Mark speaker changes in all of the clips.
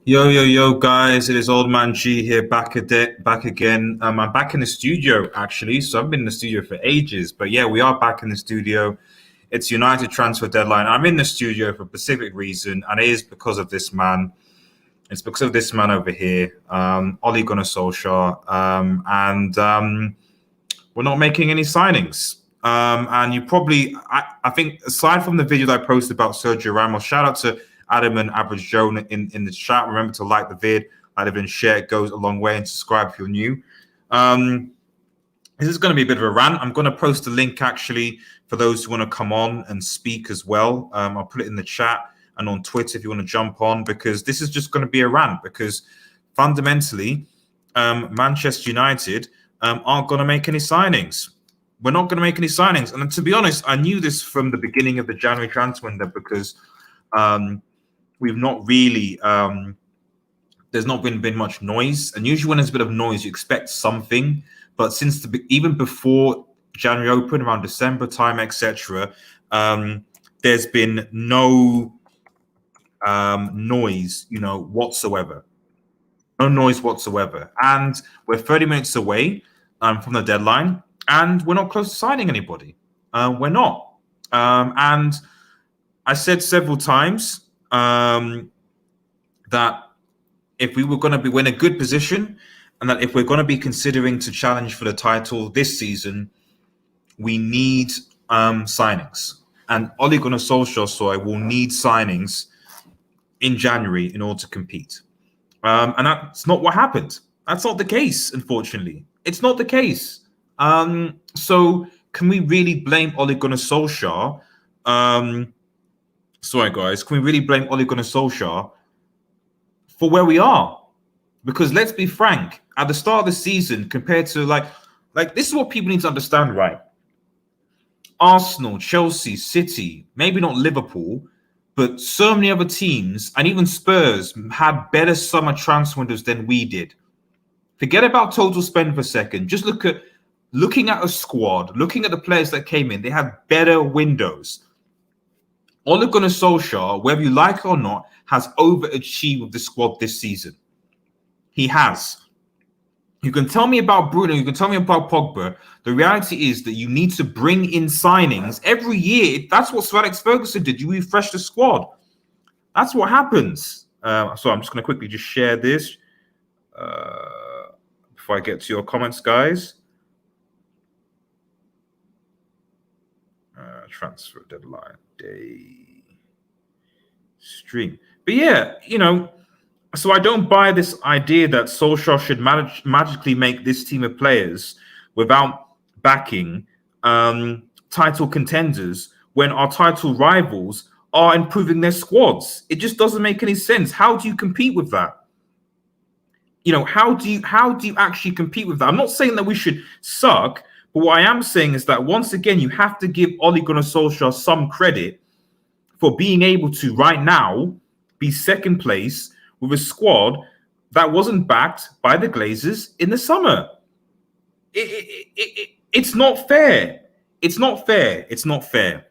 Speaker 1: Yo, yo, yo, guys! It is Old Man G here, back again. I'm back in the studio actually, so I've been in the studio for ages. But yeah, we are back in the studio. It's United transfer deadline. I'm in the studio for a specific reason, and it is because of this man. It's because of this man over here, Ole Gunnar Solskjaer, and we're not making any signings. And you probably, I think, aside from the video that I posted about Sergio Ramos, shout out to Adam and Average Joe in the chat. Remember to like the vid, like and share. It goes a long way, and subscribe if you're new. Um, this is going to be a bit of a rant. I'm going to post a link actually for those who want to come on and speak as well. I'll put it in the chat and on Twitter if you want to jump on, because this is just going to be a rant. Because fundamentally, Manchester United aren't going to make any signings. We're not going to make any signings. And to be honest, I knew this from the beginning of the January transfer window because we've not really, there's not been much noise. And usually when there's a bit of noise, you expect something. But since even before January open, around December time, etc., there's been no noise, whatsoever. No noise whatsoever. And we're 30 minutes away from the deadline, and we're not close to signing anybody. We're not. And I said several times that if we were going to be in a good position, and that if we're going to be considering to challenge for the title this season, we need signings. And Ole Gunnar Solskjaer will need signings in January in order to compete. And that's not what happened. That's not the case, unfortunately. It's not the case. So can we really blame Ole Gunnar Solskjaer? Sorry, guys. Can we really blame Ole Gunnar Solskjaer for where we are? Because let's be frank, at the start of the season, compared to like this is what people need to understand, right? Arsenal, Chelsea, City, maybe not Liverpool, but so many other teams, and even Spurs, had better summer transfer windows than we did. Forget about total spend for a second. Just looking at a squad, looking at the players that came in, they had better windows. Ole Gunnar Solskjaer, whether you like it or not, has overachieved with the squad this season. He has. You can tell me about Bruno, you can tell me about Pogba. The reality is that you need to bring in signings every year. That's what Sir Alex Ferguson did. You refresh the squad. That's what happens. So I'm just going to quickly just share this before I get to your comments, guys. Transfer deadline day stream. But yeah, so I don't buy this idea that Solskjaer should magically make this team of players without backing title contenders when our title rivals are improving their squads. It just doesn't make any sense. How do you compete with that? How do you actually compete with that? I'm not saying that we should suck, but what I am saying is that once again, you have to give Ole Gunnar Solskjaer some credit for being able to right now be second place with a squad that wasn't backed by the Glazers in the summer. It's not fair. It's not fair. It's not fair.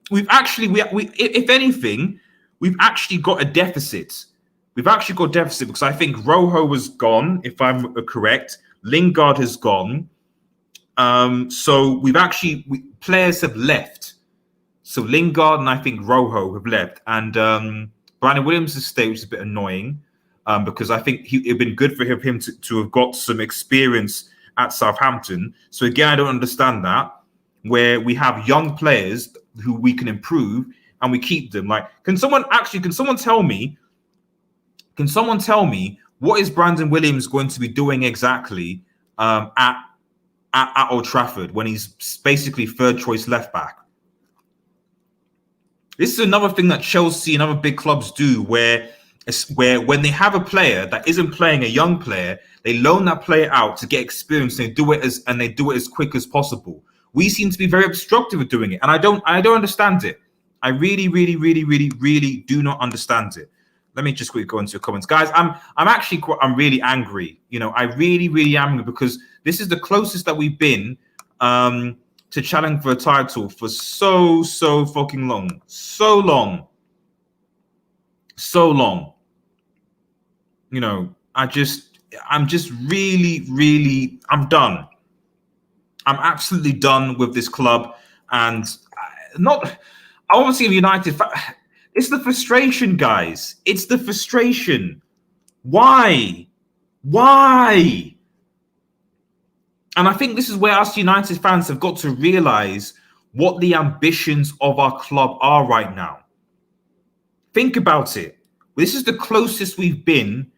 Speaker 1: If anything, we've actually got a deficit. We've actually got a deficit because I think Rojo was gone, if I'm correct. Lingard has gone. So players have left. So Lingard and I think Rojo have left. And Brandon Williams' stay, which is a bit annoying because I think it'd been good for him to have got some experience at Southampton. So again, I don't understand that, where we have young players who we can improve and we keep them. Like, can someone tell me what is Brandon Williams going to be doing exactly at Old Trafford when he's basically third choice left back? This is another thing that Chelsea and other big clubs do, where when they have a player that isn't playing a young player, they loan that player out to get experience. And they do it as quick as possible. We seem to be very obstructive at doing it, and I don't understand it. I really, really, really, really, really do not understand it. Let me just quickly go into your comments, guys. I'm really angry. I really, really am angry because this is the closest that we've been to challenge for a title for so fucking long, so long. So long. You know, I'm just really, I'm done. I'm absolutely done with this club, and not. I want to see United. It's the frustration, guys. It's the frustration. Why? Why? And I think this is where us United fans have got to realize what the ambitions of our club are right now. Think about it. This is the closest we've been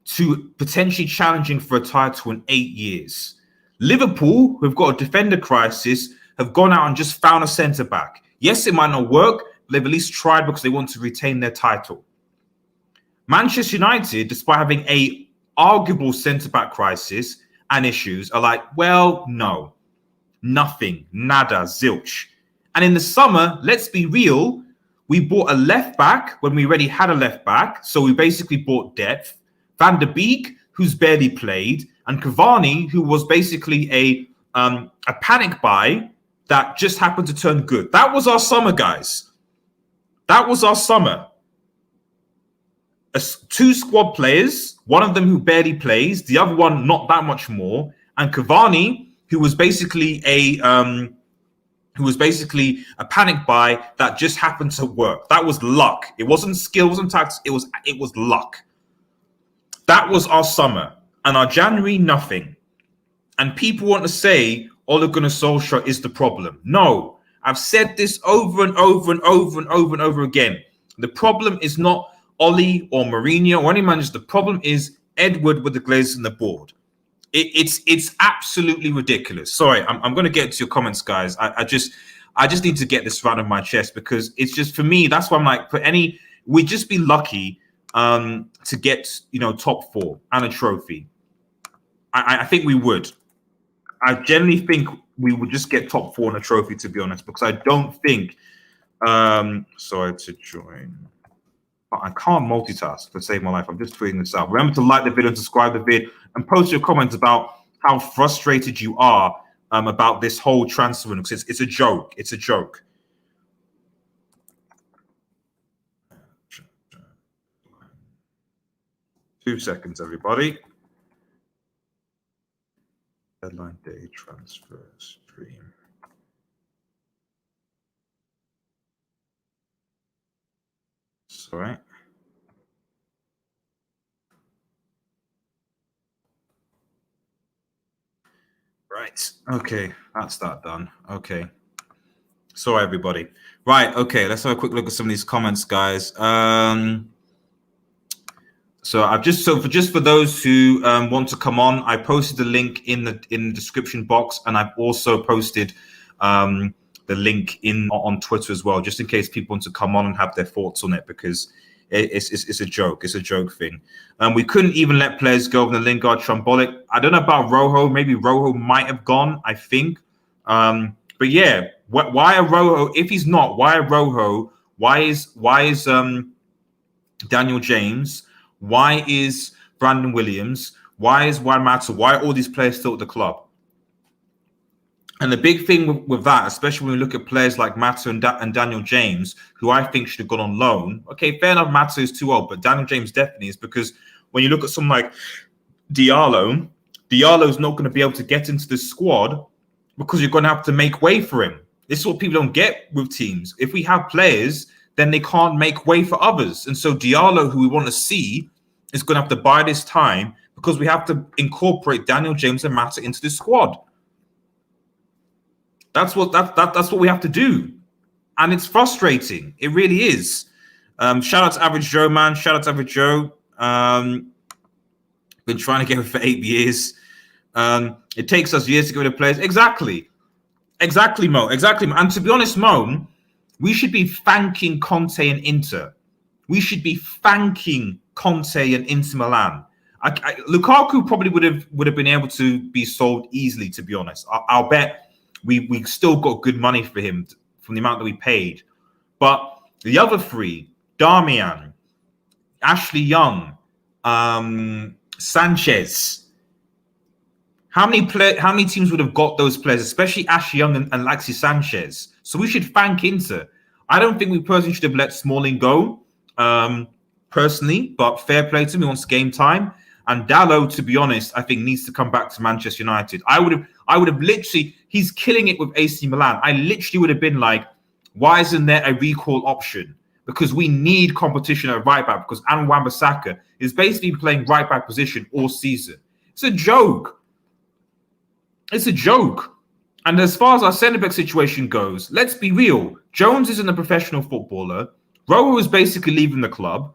Speaker 1: to potentially challenging for a title in 8 years. Liverpool, who've got a defender crisis, have gone out and just found a centre back. Yes, it might not work, but they've at least tried because they want to retain their title. Manchester United, despite having a arguable centre back crisis and issues, are like, well, no, nothing, nada, zilch. And in the summer, let's be real, we bought a left back when we already had a left back, so we basically bought depth. Van der Beek, who's barely played, and Cavani, who was basically a panic buy that just happened to turn good. That was our summer, guys. That was our summer. 2 squad players, one of them who barely plays, the other one not that much more, and Cavani, who was basically a panic buy that just happened to work. That was luck. It wasn't skill, it wasn't tactics. It was luck. That was our summer. And our January, nothing. And people want to say Ole Gunnar Solskjaer is the problem. No, I've said this over and over and over and over and over again. The problem is not Ole or Mourinho or any manager. The problem is Edward with the Glazers and the board. It's absolutely ridiculous. Sorry, I'm going to get to your comments, guys. I just need to get this right on my chest because it's just, for me, that's why I'm like, we'd just be lucky to get, top 4 and a trophy. I think we would. I generally think we would just get top 4 and a trophy, to be honest, because I don't think. Sorry to join. I can't multitask to save my life. I'm just tweeting this out. Remember to like the video and subscribe to the vid and post your comments about how frustrated you are about this whole transfer window, because it's a joke. It's a joke. Two seconds, everybody. Deadline day transfer stream. Sorry. Right. Okay. That's that done. Okay. Sorry, everybody. Right. Okay. Let's have a quick look at some of these comments, guys. So I've just for those who want to come on, I posted the link in the description box, and I've also posted the link on Twitter as well, just in case people want to come on and have their thoughts on it, because it's a joke. It's a joke thing. We couldn't even let players go on the Lingard shambolic. I don't know about Rojo. Maybe Rojo might have gone, I think. But yeah, why are Rojo? If he's not, why are Rojo? Why is Daniel James? Why is Brandon Williams? Why is Juan Mata? Why are all these players still at the club? And the big thing with that, especially when we look at players like Mata and Daniel James, who I think should have gone on loan. Okay, fair enough, Mata is too old, but Daniel James definitely is, because when you look at someone like Diallo's not going to be able to get into the squad because you're going to have to make way for him. This is what people don't get with teams. If we have players, then they can't make way for others. And so Diallo, who we want to see, is going to have to buy this time because we have to incorporate Daniel James and Mata into the squad. That's what we have to do. And it's frustrating. It really is. Shout out to Average Joe, man. Shout out to Average Joe. Been trying to get it for 8 years. It takes us years to get rid of players. Exactly, Mo. Exactly. And to be honest, Mo, we should be thanking Conte and Inter. We should be thanking Conte and Inter Milan. Lukaku probably would have been able to be sold easily, to be honest. I'll bet we still got good money for him from the amount that we paid. But the other three, Darmian, Ashley Young, Sanchez, how many teams would have got those players, especially Ashley Young and Alexis Sanchez? So we should thank Inter. I don't think we personally should have let Smalling go. personally, but fair play to him. He wants game time. And Dalot, to be honest, I think needs to come back to Manchester United. I would have literally, he's killing it with AC Milan. I literally would have been like, why isn't there a recall option? Because we need competition at right back, because Wan-Bissaka is basically playing right back position all season. It's a joke. It's a joke. And as far as our centre-back situation goes, let's be real. Jones isn't a professional footballer. Rowe is basically leaving the club.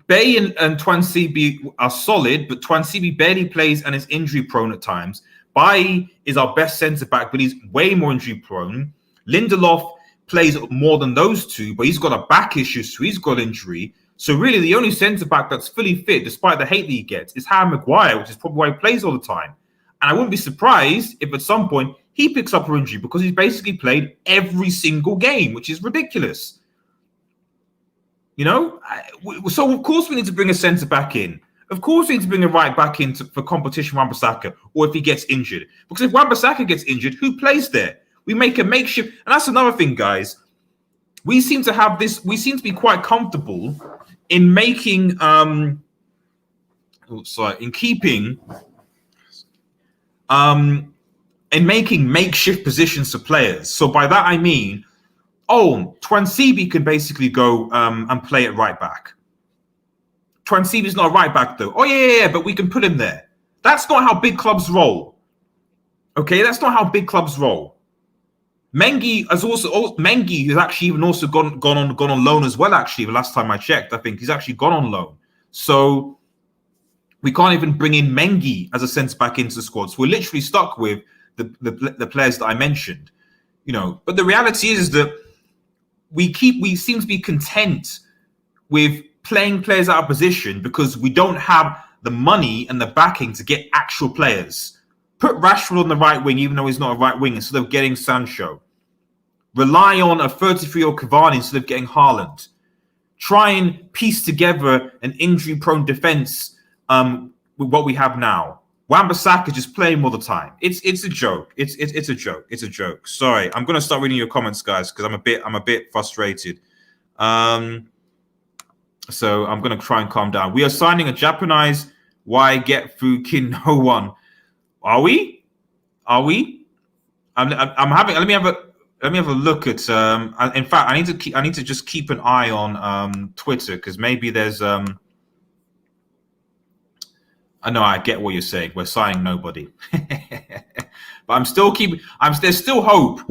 Speaker 1: Bay and Twansibi are solid, but Twansibi barely plays and is injury-prone at times. Bailly is our best centre-back, but he's way more injury-prone. Lindelof plays more than those two, but he's got a back issue, so he's got injury. So really, the only centre-back that's fully fit, despite the hate that he gets, is Harry Maguire, which is probably why he plays all the time. And I wouldn't be surprised if at some point he picks up an injury, because he's basically played every single game, which is ridiculous. You know? So, of course, we need to bring a centre-back in. Of course, we need to bring a right back in for competition with Wan-Bissaka, or if he gets injured. Because if Wan-Bissaka gets injured, who plays there? We make a makeshift. And that's another thing, guys. We seem to be quite comfortable in making, in making makeshift positions for players. So by that, I mean, Twansibi can basically go and play at right back. Twansibi's not a right back, though. Oh, yeah, but we can put him there. That's not how big clubs roll. Okay, that's not how big clubs roll. Mengi has actually even also gone on loan as well. Actually, the last time I checked, I think he's actually gone on loan. So we can't even bring in Mengi as a centre back into the squad. So we're literally stuck with the players that I mentioned. You know, but the reality is that we seem to be content with playing players out of position because we don't have the money and the backing to get actual players. Put Rashford on the right wing, even though he's not a right wing, instead of getting Sancho. Rely on a 33-year-old Cavani instead of getting Haaland. Try and piece together an injury-prone defense with what we have now. Wan-Bissaka just playing all the time. It's a joke. It's a joke. It's a joke. Sorry, I'm gonna start reading your comments, guys, because I'm a bit frustrated. So I'm gonna try and calm down. We are signing a Japanese. Why get Fukin? No one. Are we? I'm having. Let me have a look at. In fact, I need to just keep an eye on Twitter, because maybe there's. I know I get what you're saying. We're signing nobody, but there's still hope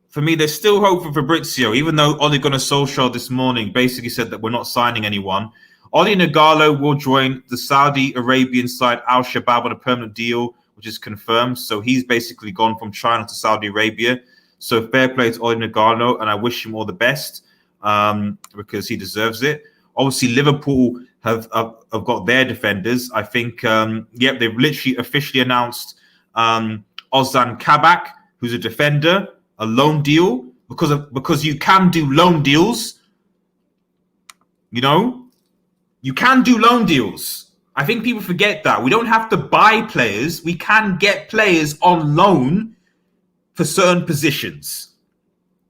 Speaker 1: for me. There's still hope for Fabrizio, even though Ole Gunnar Solskjaer this morning basically said that we're not signing anyone. Oli Nagalo will join the Saudi Arabian side Al Shabab on a permanent deal, which is confirmed. So he's basically gone from China to Saudi Arabia. So fair play to Oli Nagalo, and I wish him all the best because he deserves it. Obviously, Liverpool have got their defenders. I think, they've literally officially announced Ozan Kabak, who's a defender, a loan deal, because you can do loan deals. You know, you can do loan deals. I think people forget that. We don't have to buy players. We can get players on loan for certain positions.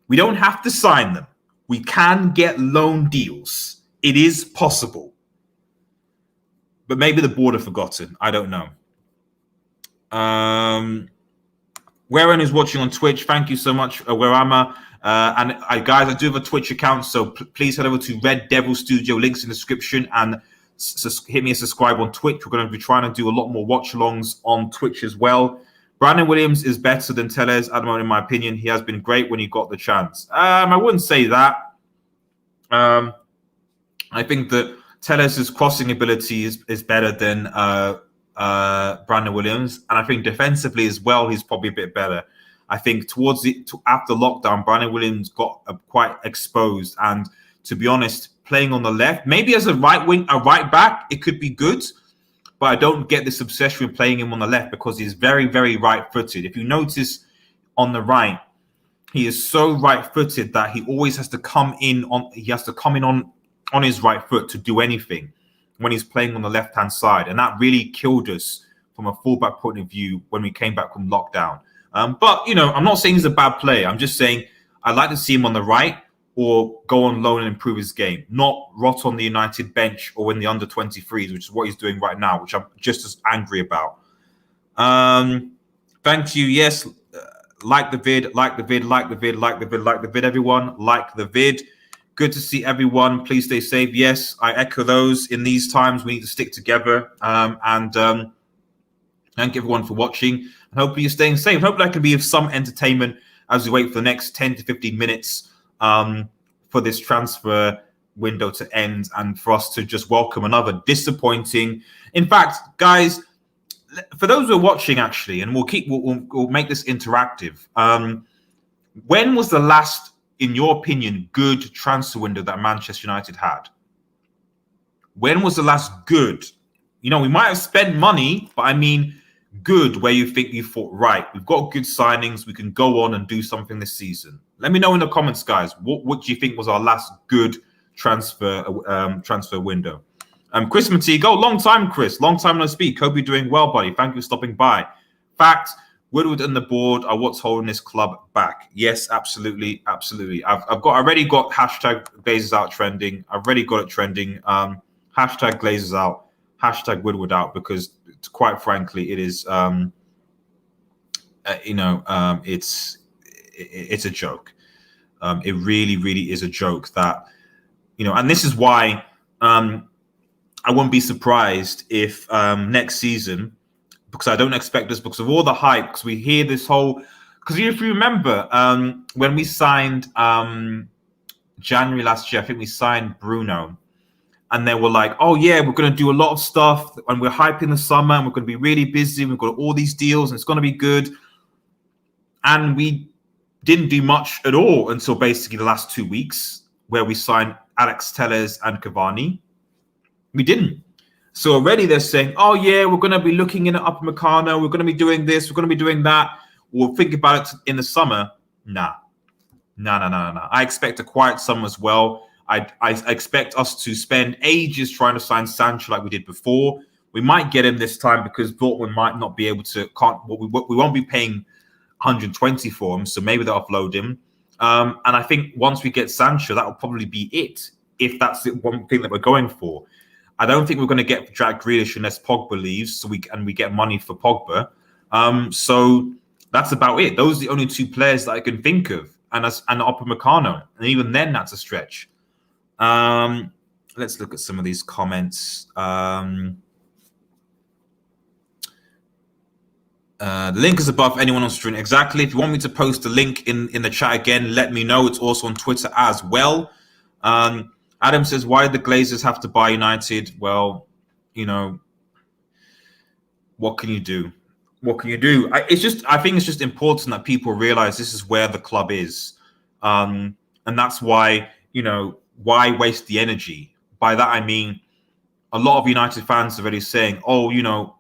Speaker 1: We don't have to sign them. We can get loan deals. It is possible. But maybe the board have forgotten. I don't know. Wherein is watching on Twitch, thank you so much, Werama. Guys, I do have a Twitch account, so please head over to Red Devil Studio, links in the description, and hit me a subscribe on Twitch. We're going to be trying to do a lot more watch-alongs on Twitch as well. Brandon Williams is better than Telles at the moment, in my opinion. He has been great when he got the chance. I wouldn't say that. I think that Telles' crossing ability is better than Brandon Williams, and I think defensively as well, he's probably a bit better. I think after lockdown, Brandon Williams got quite exposed, and to be honest, playing on the left, maybe as a right back, it could be good, but I don't get this obsession with playing him on the left because he's very, very right-footed. If you notice on the right, he is so right-footed that he always has to come in on his right foot to do anything when he's playing on the left-hand side. And that really killed us from a fullback point of view when we came back from lockdown. But, I'm not saying he's a bad player. I'm just saying I'd like to see him on the right or go on loan and improve his game, not rot on the United bench or in the under 23s, which is what he's doing right now, which I'm just as angry about. Thank you. Yes, like the vid, everyone. Like the vid. Good to see everyone. Please stay safe. Yes, I echo those. In these times, we need to stick together. And thank everyone for watching. And hopefully you're staying safe. Hopefully I can be of some entertainment as we wait for the next 10 to 15 minutes for this transfer window to end and for us to just welcome another disappointing. In fact, guys, for those who are watching, actually, and we'll make this interactive. When was the last, in your opinion, good transfer window that Manchester United had? When was the last good? We might have spent money, but I mean good, where you thought, right, we've got good signings, we can go on and do something this season. Let me know in the comments, guys. What do you think was our last good transfer window? Chris Matigo, long time, Chris. Long time no speak. Hope you're doing well, buddy. Thank you for stopping by. Fact, Woodward and the board are what's holding this club back. Yes, absolutely. I've already got hashtag Glazers out trending. I've already got it trending. Hashtag Glazers out. Hashtag Woodward out, because quite frankly, it is it's a joke. It really is a joke that and this is why I won't be surprised if next season, because I don't expect this, because of all the hype, because we hear this whole, because if you remember when we signed January last year, I think we signed Bruno, and they were like, oh yeah, we're going to do a lot of stuff and we're hyping the summer and we're going to be really busy. We've got all these deals and it's going to be good. And we didn't do much at all until basically the last 2 weeks, where we signed Alex Telles and Cavani. We didn't. So already they're saying, oh yeah, we're going to be looking in at Upper Meccano. We're going to be doing this. We're going to be doing that. We'll think about it in the summer. Nah. I expect a quiet summer as well. I expect us to spend ages trying to sign Sancho like we did before. We might get him this time because Dortmund might not be able to. We won't be paying 120 for him, so maybe they'll offload him. And I think once we get Sancho, that will probably be it, if that's the one thing that we're going for. I don't think we're going to get Jack Grealish unless Pogba leaves, so we get money for Pogba. So that's about it. Those are the only two players that I can think of, and Upper Meccano, and even then, that's a stretch. Let's look at some of these comments. The link is above anyone on stream. Exactly. If you want me to post the link in the chat again, let me know. It's also on Twitter as well. Adam says, why did the Glazers have to buy United? Well, what can you do? I think it's just important that people realize this is where the club is. And that's why, why waste the energy? By that, I mean, a lot of United fans are already saying, oh,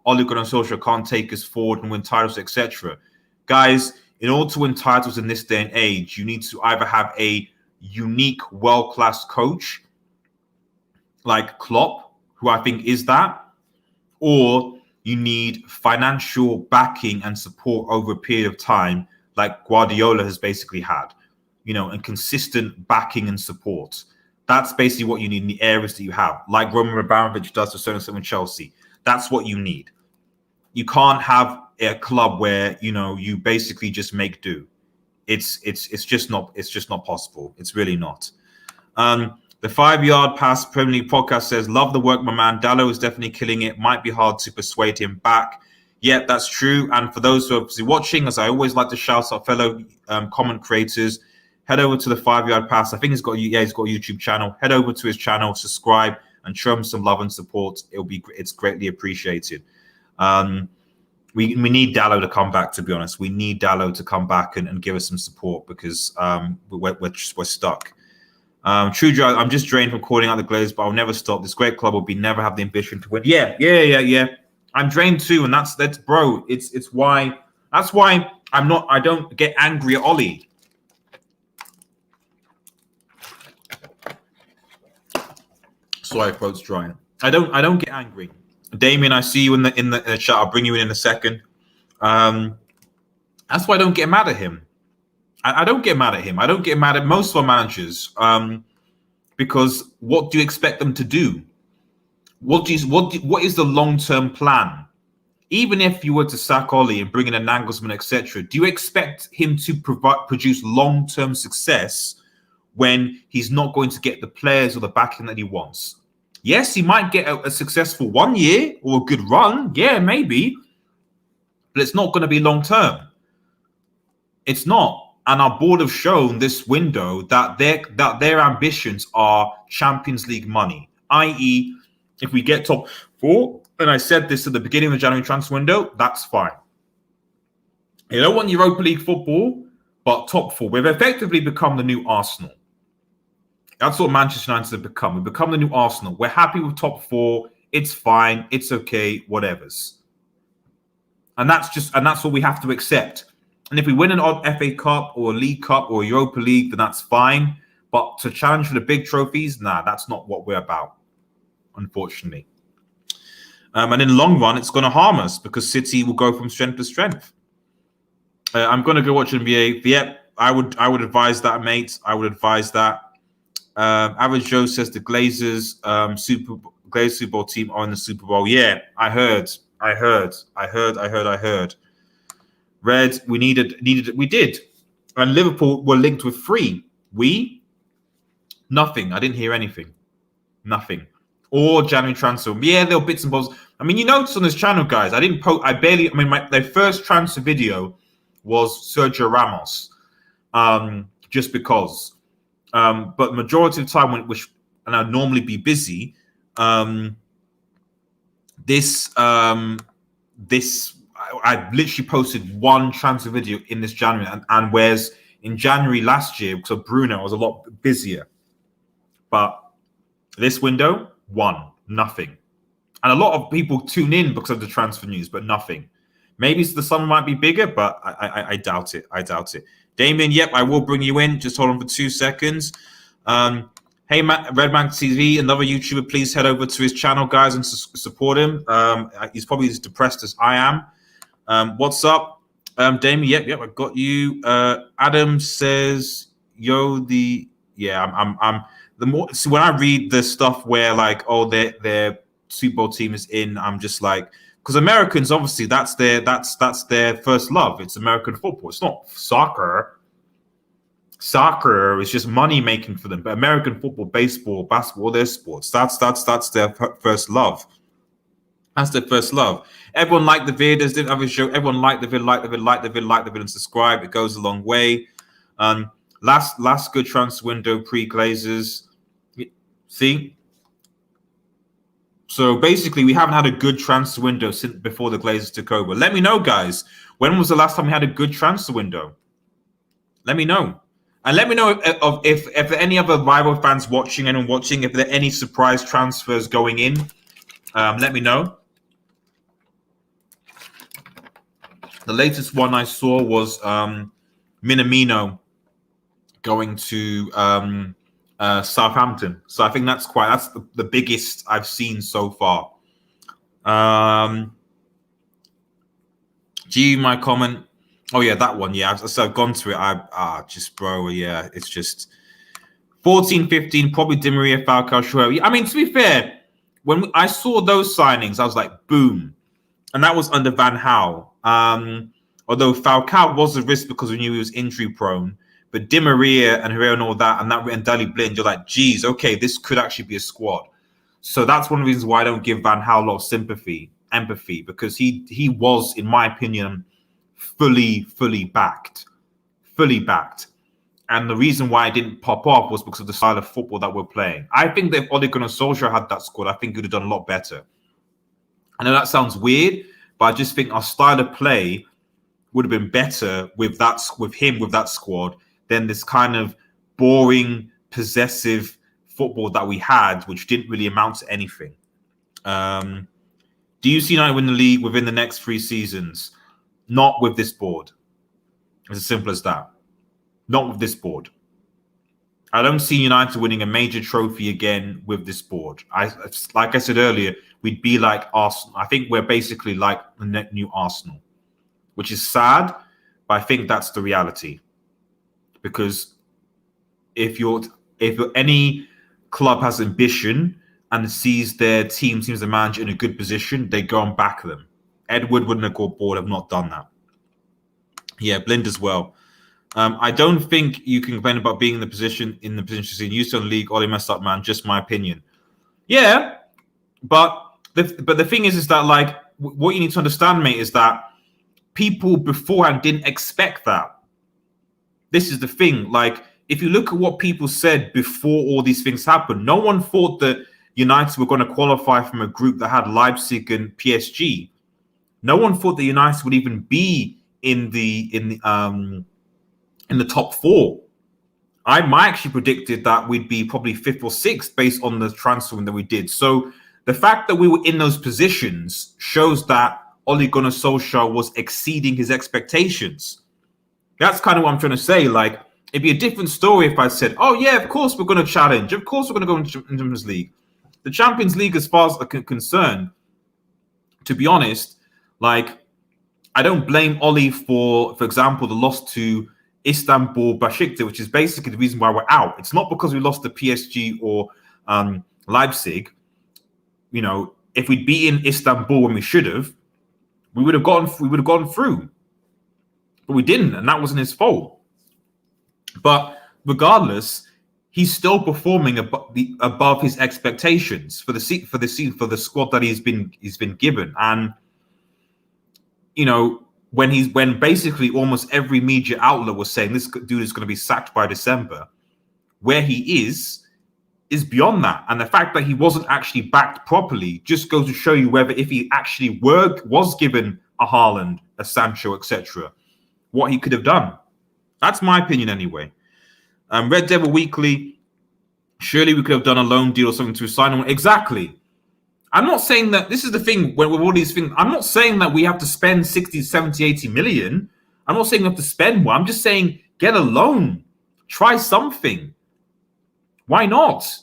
Speaker 1: Ole Gunnar Solskjaer can't take us forward and win titles, etc. Guys, in order to win titles in this day and age, you need to either have a unique, world-class coach like Klopp, who I think is that, or you need financial backing and support over a period of time like Guardiola has basically had, and consistent backing and support. That's basically what you need in the areas that you have, like Roman Abramovich does to a certain extent with Chelsea. That's what you need. You can't have a club where you basically just make do. It's just not possible. It's really not. The 5-yard pass Premier League podcast says, love the work, my man. Dallo is definitely killing it. Might be hard to persuade him back. Yeah, that's true. And for those who are obviously watching, as I always like to shout out fellow comment creators, head over to the 5-yard pass. I think he's got a YouTube channel. Head over to his channel, subscribe, and show him some love and support. It's greatly appreciated. We need Dallo to come back. To be honest, we need Dallo to come back and give us some support, because we're stuck. True Joe, I'm just drained from calling out the Glazers, but I'll never stop. This great club will never have the ambition to win. Yeah. I'm drained too, and that's bro. That's why I don't get angry at Ollie. Sorry, throat's drying. I don't get angry. Damien, I see you in the chat. I'll bring you in a second. That's why I don't get mad at him. I don't get mad at him. I don't get mad at most of our managers because what do you expect them to do? What is the long-term plan? Even if you were to sack Ollie and bring in an Nagelsmann, etc., do you expect him to produce long-term success when he's not going to get the players or the backing that he wants? Yes, he might get a successful 1 year or a good run. Yeah, maybe. But it's not going to be long-term. It's not. And our board have shown this window that their ambitions are Champions League money, i.e., if we get top four, and I said this at the beginning of the January transfer window, that's fine. You don't want Europa League football, but top four. We've effectively become the new Arsenal. That's what Manchester United have become. We've become the new Arsenal. We're happy with top four. It's fine. It's okay. Whatever's. And that's what we have to accept. And if we win an odd FA Cup or a League Cup or a Europa League, then that's fine. But to challenge for the big trophies, nah, that's not what we're about, unfortunately. And in the long run, it's going to harm us because City will go from strength to strength. I'm going to go watch NBA. Yep, I would advise that, mate. I would advise that. Average Joe says the Glazers Super Bowl team are in the Super Bowl. Yeah, I heard. Red, we did. And Liverpool were linked with 3. Nothing. I didn't hear anything. Nothing. Or January transfer. Yeah, there were bits and bobs. I mean, you notice on this channel, guys, their first transfer video was Sergio Ramos. Just because. But majority of the time, and I'd normally be busy, I literally posted one transfer video in this January, and whereas in January last year, because of Bruno, I was a lot busier. But this window, nothing. And a lot of people tune in because of the transfer news, but nothing. Maybe the summer might be bigger, but I doubt it. Damien, yep, I will bring you in. Just hold on for 2 seconds. Hey, Redman TV, another YouTuber, please head over to his channel, guys, and support him. He's probably as depressed as I am. What's up? Damien, yep, I got you. Adam says, I'm the more. So when I read the stuff where like, oh, their Super Bowl team is in, I'm just like, because Americans, obviously, that's their first love. It's American football. It's not soccer. Soccer is just money making for them. But American football, baseball, basketball, their sports. That's their first love. That's their first love. Everyone liked the vid. Didn't have a show. Everyone liked the vid, and subscribe. It goes a long way. Last good transfer window pre-Glazers. See? So basically, we haven't had a good transfer window since before the Glazers took over. Let me know, guys. When was the last time we had a good transfer window? Let me know. And let me know if there are any other rival fans watching, if there are any surprise transfers going in. Let me know. The latest one I saw was Minamino going to Southampton. So I think that's the biggest I've seen so far. My comment. Oh yeah, that one. Yeah, so I've gone to it. Yeah, it's just 14, 15, probably Di Maria, Falcao, I mean, to be fair, when I saw those signings, I was like, boom. And that was under Van Gaal. Although Falcao was a risk because we knew he was injury prone. But Di Maria and Herrera and all that, and Daley Blind, you're like, geez, okay, this could actually be a squad. So that's one of the reasons why I don't give Van Gaal a lot of empathy, because he was, in my opinion, fully backed. And the reason why I didn't pop off was because of the style of football that we're playing. I think that if Ole Gunnar Solskjaer had that squad, I think he would have done a lot better. I know that sounds weird, but I just think our style of play would have been better with that squad than this kind of boring, possessive football that we had, which didn't really amount to anything. Do you see United win the league within the next 3 seasons? Not with this board. It's as simple as that. Not with this board. I don't see United winning a major trophy again with this board. Like I said earlier, we'd be like Arsenal. I think we're basically like the new Arsenal, which is sad, but I think that's the reality. because if any club has ambition and sees their team, sees the manager in a good position, they go and back them. Ed Woodward and the board have not done that. Yeah, Blind as well. I don't think you can complain about being in the position to see Houston League. Ollie messed up, man. Just my opinion. Yeah, but the thing is that like what you need to understand, mate, is that people beforehand didn't expect that. This is the thing. Like, if you look at what people said before all these things happened, no one thought that United were going to qualify from a group that had Leipzig and PSG. No one thought that United would even be in the top four. I actually predicted that we'd be probably fifth or sixth based on the transfer that we did. So the fact that we were in those positions shows that Ole Gunnar Solskjaer was exceeding his expectations. That's kind of what I'm trying to say. Like, it'd be a different story if I said, oh yeah, of course we're going to challenge. Of course we're going to go into the Champions League. The Champions League, as far as I'm concerned, to be honest, like, I don't blame Ole for example, the loss to Istanbul Besiktas, which is basically the reason why we're out. It's not because we lost to PSG or Leipzig. You know, if we'd beaten Istanbul when we should have, we would have gone through. But we didn't, and that wasn't his fault. But regardless, he's still performing above his expectations for the squad that he's been given. And you know, when basically almost every media outlet was saying this dude is going to be sacked by December, where he is beyond that. And the fact that he wasn't actually backed properly just goes to show you whether if he actually was given a Haaland, a Sancho, etc., what he could have done. That's my opinion anyway. Red Devil Weekly, surely we could have done a loan deal or something to sign him. Exactly. I'm not saying that this is the thing with all these things. I'm not saying that we have to spend 60, 70, 80 million. I'm not saying we have to spend more. I'm just saying get a loan. Try something. Why not?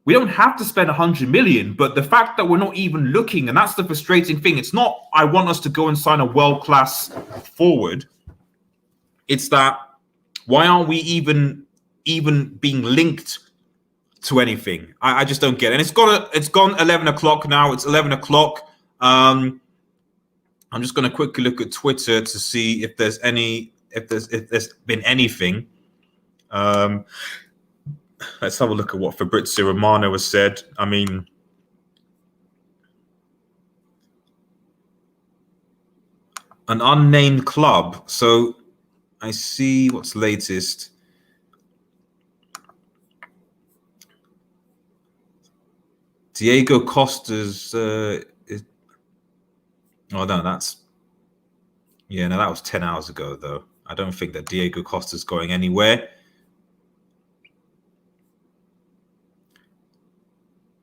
Speaker 1: We don't have to spend 100 million, but the fact that we're not even looking, and that's the frustrating thing. It's not I want us to go and sign a world-class forward. It's that why aren't we even being linked to anything? I just don't get it. And it's gone 11 o'clock now. It's 11 o'clock. I'm just going to quickly look at Twitter to see if there's been anything. Let's have a look at what Fabrizio Romano has said. I mean, an unnamed club. So I see what's latest. Diego Costa's that was 10 hours ago, though. I don't think that Diego Costa's going anywhere.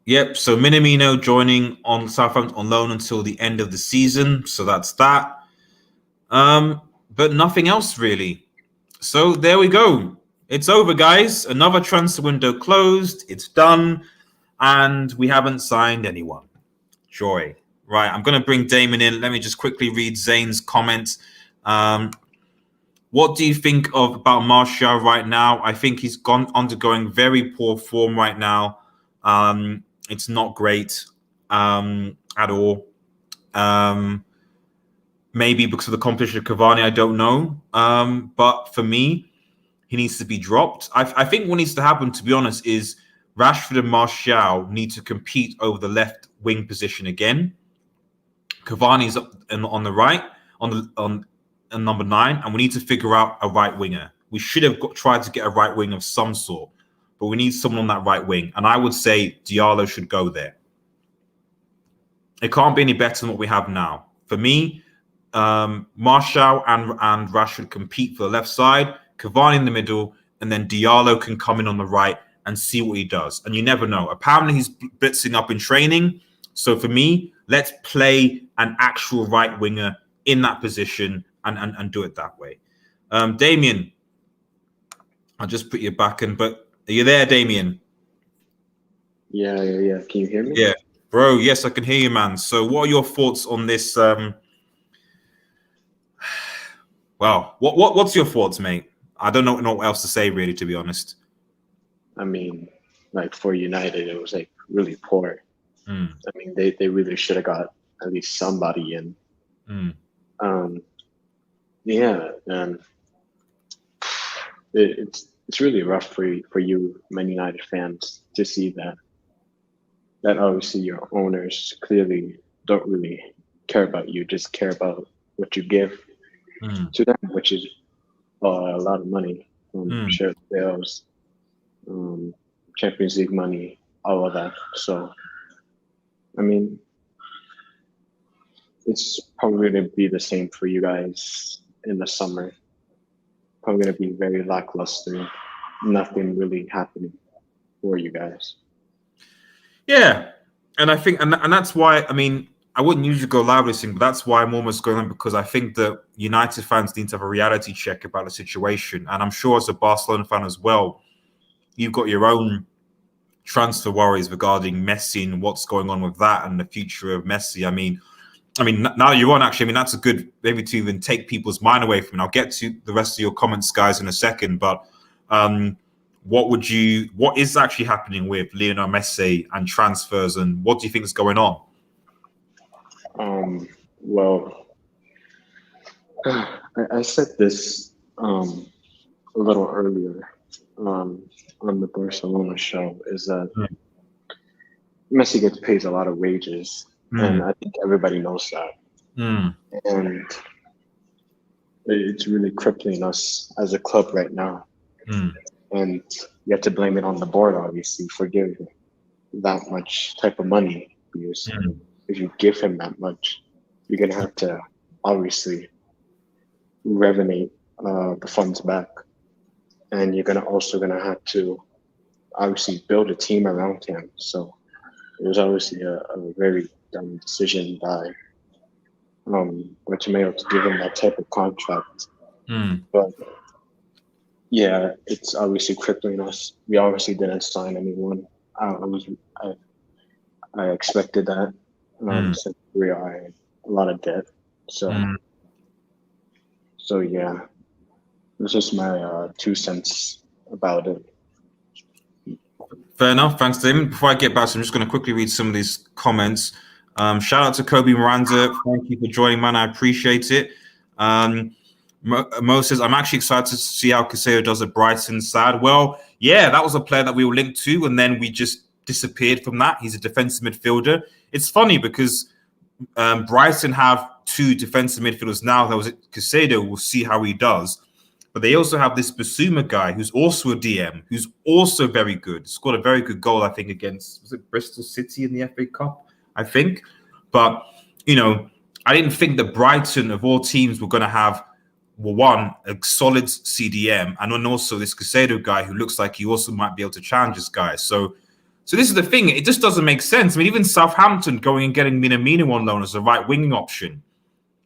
Speaker 1: Yep, so Minamino joining on Southampton on loan until the end of the season. So that's that. But nothing else really. So there we go. It's over, guys. Another transfer window closed. It's done. And we haven't signed anyone. Joy. Right, I'm going to bring Damon in. Let me just quickly read Zane's comment. What do you think about Martial right now? I think he's undergoing very poor form right now. It's not great at all. Maybe because of the competition of Cavani, I don't know. But for me, he needs to be dropped. I think what needs to happen, to be honest, is Rashford and Martial need to compete over the left wing position again. Cavani's up on the right, on number 9, and we need to figure out a right winger. We should have tried to get a right wing of some sort, but we need someone on that right wing. And I would say Diallo should go there. It can't be any better than what we have now. For me, Martial and Rashford compete for the left side, Cavani in the middle, and then Diallo can come in on the right and see what he does. And you never know. Apparently, he's blitzing up in training. So for me, let's play an actual right winger in that position and do it that way. Damien, I'll just put you back in. But are you there, Damien?
Speaker 2: Yeah. Can you hear me?
Speaker 1: Yeah, bro. Yes, I can hear you, man. So what are your thoughts on this? Well, what's your thoughts, mate? I don't know what else to say, really, to be honest.
Speaker 2: I mean, like for United, it was like really poor.
Speaker 1: Mm,
Speaker 2: I mean, they really should have got at least somebody in.
Speaker 1: mm.
Speaker 2: Yeah, and it's really rough for you Man United fans to see that obviously your owners clearly don't really care about you, just care about what you give
Speaker 1: Mm,
Speaker 2: to them, which is a lot of money from
Speaker 1: mm.
Speaker 2: shared sales, um, Champions League money, all of that. So, I mean, it's probably going to be the same for you guys in the summer. Probably going to be very lackluster. Nothing really happening for you guys.
Speaker 1: Yeah, and I think, and that's why. I mean, I wouldn't usually go live with this thing, but that's why I'm almost going on, because I think that United fans need to have a reality check about the situation, and I'm sure as a Barcelona fan as well, you've got your own transfer worries regarding Messi and what's going on with that and the future of Messi. I mean, now you're on. Actually, I mean, that's a good maybe to even take people's mind away from it. I'll get to the rest of your comments, guys, in a second. But what is actually happening with Lionel Messi and transfers, and what do you think is going on?
Speaker 2: Well, I said this a little earlier on the Barcelona show, is that Messi gets paid a lot of wages, and I think everybody knows that. And it's really crippling us as a club right now. And you have to blame it on the board, obviously, for giving that much type of money. Because if you give him that much, you're going to have to obviously revenue the funds back. And you're also going to have to obviously build a team around him. So it was obviously a very dumb decision by Bartomeu to give him that type of contract. But yeah, it's obviously crippling us. We obviously didn't sign anyone. I expected that since we are in a lot of debt. So yeah, this is my 2 cents about it.
Speaker 1: Fair enough. Thanks, Damon. Before I get back, I'm just going to quickly read some of these comments. Shout out to Kobe Miranda. Thank you for joining, man. I appreciate it. Mo says, I'm actually excited to see how Caicedo does at Brighton. Sad. Well, yeah, that was a player that we were linked to, and then we just disappeared from that. He's a defensive midfielder. It's funny because Brighton have two defensive midfielders now. That was Caicedo. We'll see how he does. But they also have this Basuma guy who's also a DM, who's also very good. Scored a very good goal, I think, against, was it Bristol City in the FA Cup, I think. But, I didn't think that Brighton, of all teams, were going to have, well, one, a solid CDM, and then also this Caicedo guy who looks like he also might be able to challenge this guy. So this is the thing. It just doesn't make sense. I mean, even Southampton going and getting Minamino on loan as a right-winging option.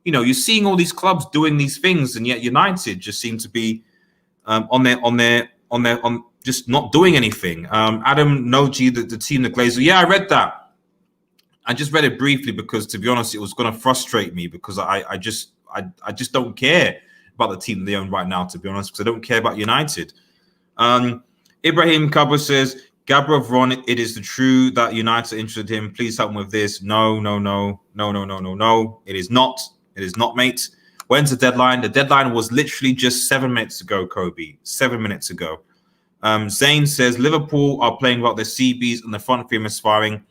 Speaker 1: You're seeing all these clubs doing these things, and yet United just seem to be on just not doing anything. Adam Noji, the team, the Glazer. Yeah, I read that. I just read it briefly because, to be honest, it was going to frustrate me because I just don't care about the team they own right now. To be honest, because I don't care about United. Ibrahim Kabra says, Gabriel Veron, it is the true that United are interested in him. Please help him with this. No. It is not. It is not, mate. When's the deadline? The deadline was literally just 7 minutes ago, Kobe. 7 minutes ago. Zane says, Liverpool are playing without their CBs and the front three misfiring.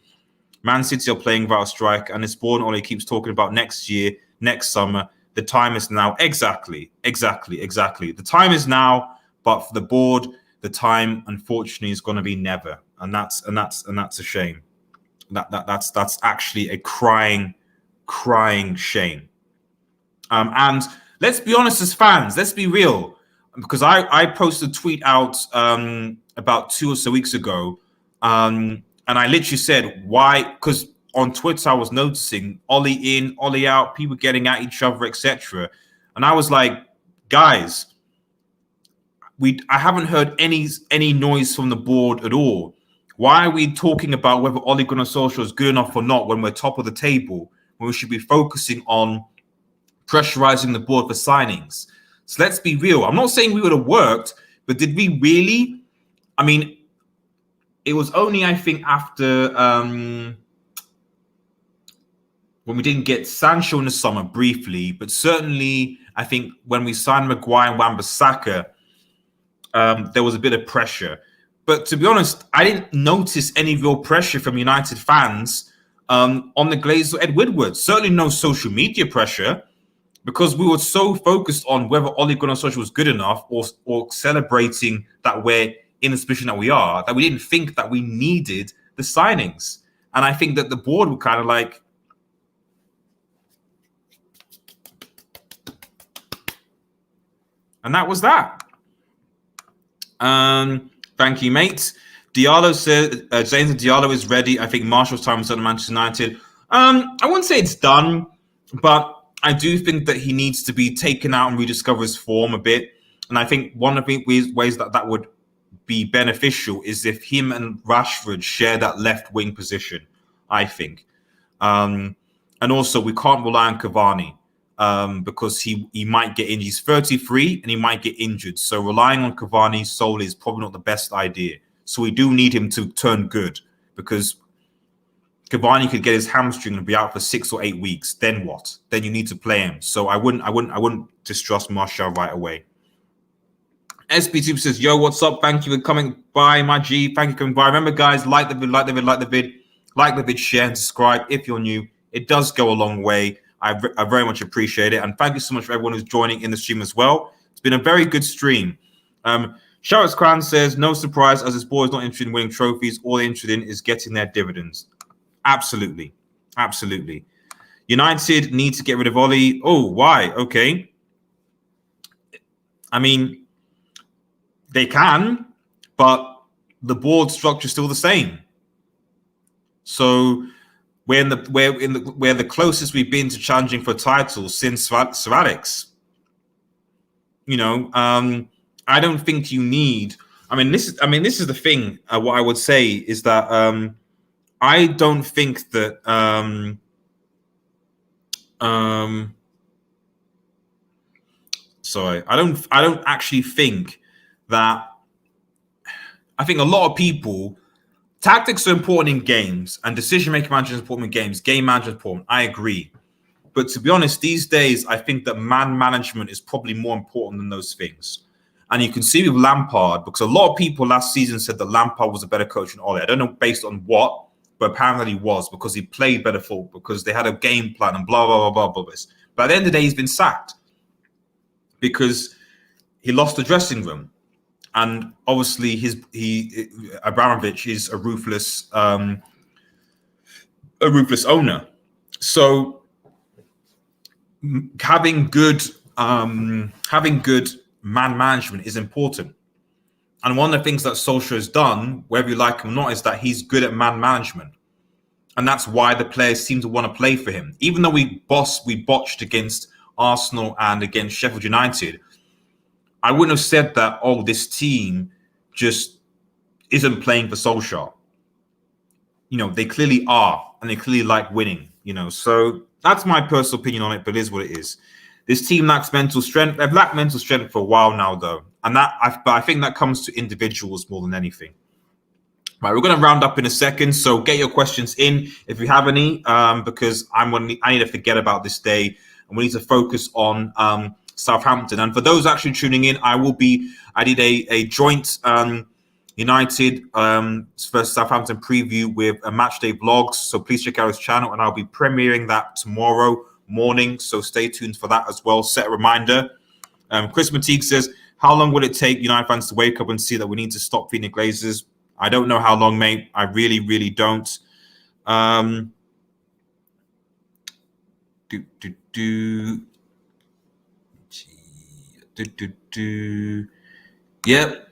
Speaker 1: Man City are playing without a strike. And this board only keeps talking about next year, next summer. The time is now. Exactly. The time is now, but for the board, the time, unfortunately, is going to be never. And that's a shame. That's actually a crying shame. And let's be honest as fans, let's be real, because I posted a tweet out about 2 or so weeks ago, and I literally said, why? Because on Twitter I was noticing Ollie in, Ollie out, people getting at each other, etc. And I was like, guys, I haven't heard any noise from the board at all. Why are we talking about whether Ole Gunnar Solskjaer is good enough or not when we're top of the table, when we should be focusing on pressurizing the board for signings? So let's be real. I'm not saying we would have worked, but did we really? I mean, it was only, I think, after when we didn't get Sancho in the summer briefly, but certainly I think when we signed Maguire and Wan-Bissaka, there was a bit of pressure. But to be honest, I didn't notice any real pressure from United fans on the Glazers or Ed Woodward. Certainly no social media pressure, because we were so focused on whether Ole Gunnar Solskjaer was good enough or celebrating that we're in the position that we are, that we didn't think that we needed the signings. And I think that the board were kind of like, and that was that. Thank you, mate. Diallo says, James Diallo is ready. I think Marshall's time is on Manchester United. I wouldn't say it's done, but I do think that he needs to be taken out and rediscover his form a bit. And I think one of the ways that would be beneficial is if him and Rashford share that left wing position, I think. And also, we can't rely on Cavani because he might get injured. He's 33 and he might get injured. So relying on Cavani solely is probably not the best idea. So we do need him to turn good, because Cavani could get his hamstring and be out for 6 or 8 weeks. Then what? Then you need to play him. So I wouldn't distrust Martial right away. SB2 says, yo, what's up? Thank you for coming by, my G. Thank you for coming by. Remember, guys, like the vid, share and subscribe if you're new. It does go a long way. I very much appreciate it. And thank you so much for everyone who's joining in the stream as well. It's been a very good stream. Charlotte Cran says, no surprise, as this board is not interested in winning trophies. All they're interested in is getting their dividends. Absolutely. Absolutely. United need to get rid of Oli. Oh, why? Okay. I mean, they can, but the board structure is still the same. So we're the closest we've been to challenging for titles since Sir Alex. You know, I don't think you need. This is the thing. What I would say is that I don't think that. Sorry, I don't actually think that. I think a lot of people. Tactics are important in games, and decision-making management is important in games. Game management is important. I agree. But to be honest, these days, I think that man management is probably more important than those things. And you can see with Lampard, because a lot of people last season said that Lampard was a better coach than Ole. I don't know based on what, but apparently he was, because he played better football, because they had a game plan and blah, blah, blah, blah, blah. But at the end of the day, he's been sacked because he lost the dressing room. And obviously, Abramovich is a ruthless owner. So having good man management is important. And one of the things that Solskjaer has done, whether you like him or not, is that he's good at man management, and that's why the players seem to want to play for him. Even though we botched against Arsenal and against Sheffield United. I wouldn't have said that, oh, this team just isn't playing for Solskjaer. You know, they clearly are, and they clearly like winning, you know. So that's my personal opinion on it, but it is what it is. This team lacks mental strength. They've lacked mental strength for a while now, though. And I think that comes to individuals more than anything. Right, we're going to round up in a second, so get your questions in if you have any, because I need to forget about this day, and we need to focus on Southampton. And for those actually tuning in, I did a joint United versus Southampton preview with a Matchday Vlogs. So please check out his channel, and I'll be premiering that tomorrow morning. So stay tuned for that as well. Set a reminder. Chris Mateague says, how long will it take United fans to wake up and see that we need to stop feeding the Glazers? I don't know how long, mate. I really, really don't. Yep.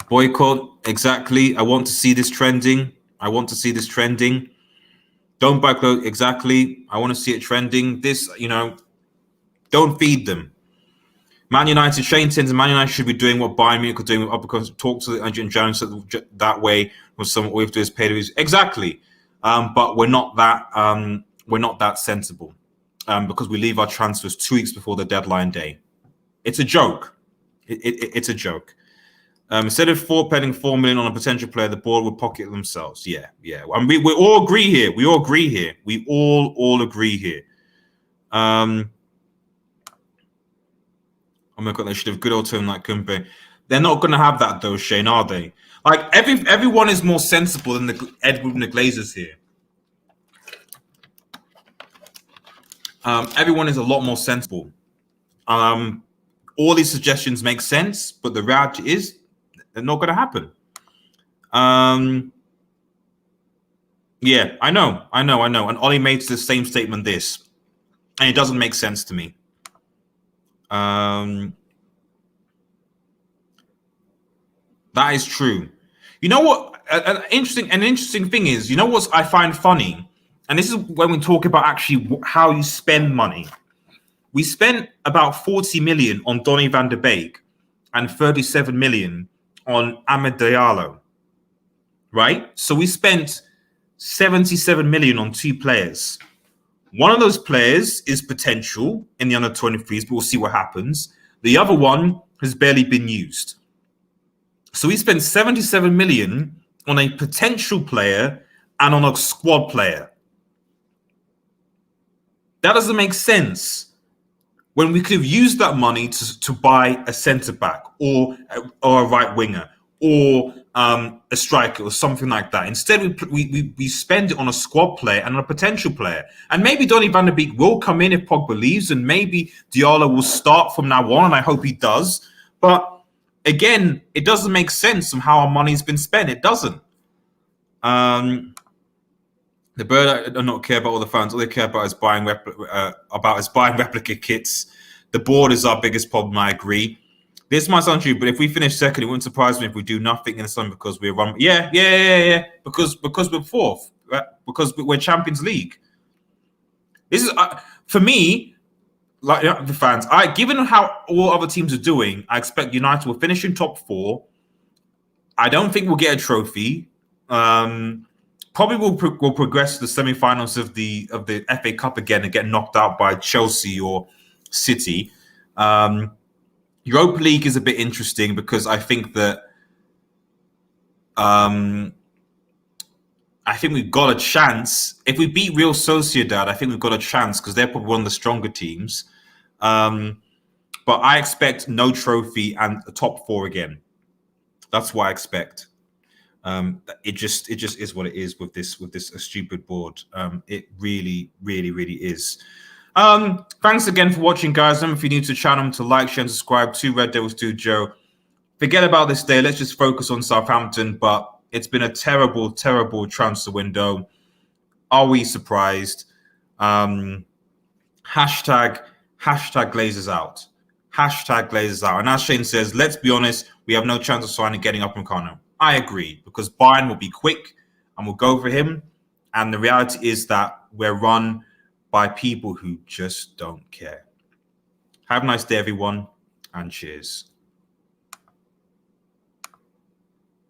Speaker 1: Boycott. Exactly. I want to see this trending. Don't boycott. Exactly. I want to see it trending. This, don't feed them. Man United, Shane Tins and Man United should be doing what Bayern Munich are doing with uppercuts. Talk to the Andrew and Jones so that way. All we have to do is pay the dues. Exactly. But we're not that sensible because we leave our transfers 2 weeks before the deadline day. It's a joke. It's a joke. Instead of spending 4 million on a potential player, the board would pocket themselves. Yeah. And we all agree here. We all agree here. Oh my god, they should have good old term like Kumpe. They're not going to have that though, Shane, are they? Like everyone is more sensible than Edward and the Glazers here. Everyone is a lot more sensible. All these suggestions make sense, but the reality is they're not going to happen. Yeah, I know. And Ollie made the same statement this, and it doesn't make sense to me. That is true. You know what? An interesting thing is, you know what I find funny, and this is when we talk about actually how you spend money. We spent about 40 million on Donny van der Beek and 37 million on Amad Diallo, right? So we spent 77 million on 2 players. One of those players is potential in the under 23s, but we'll see what happens. The other one has barely been used. So we spent 77 million on a potential player and on a squad player. That doesn't make sense. When we could have used that money to buy a centre-back or a right winger or a striker or something like that. Instead, we spend it on a squad player and on a potential player. And maybe Donny van der Beek will come in if Pogba leaves, and maybe Diallo will start from now on, and I hope he does. But again, it doesn't make sense on how our money's been spent. It doesn't. The bird do not care about all the fans. All they care about is buying replica kits. The board is our biggest problem. I agree. This might sound true, but if we finish second, it wouldn't surprise me if we do nothing in the summer because we're run. Yeah. Because we're fourth. Right? Because we're Champions League. This is for me. Like the fans, given how all other teams are doing, I expect United will finish in top 4. I don't think we'll get a trophy. Probably will progress to the semi-finals of the FA Cup again and get knocked out by Chelsea or City. Europa League is a bit interesting because I think that we've got a chance. If we beat Real Sociedad, I think we've got a chance because they're probably one of the stronger teams. But I expect no trophy and a top 4 again. That's what I expect. It just is what it is with this stupid board. It really is. Thanks again for watching, guys. Remember, if you're new to the channel, to like, share, and subscribe to Red Devil Studio. Forget about this day. Let's just focus on Southampton. But it's been a terrible transfer window. Are we surprised? Hashtag Glazers out. Hashtag Glazers out. And as Shane says, let's be honest, we have no chance of signing getting up Upamecano. I agree, because Bayern will be quick and will go for him. And the reality is that we're run by people who just don't care. Have a nice day, everyone, and cheers.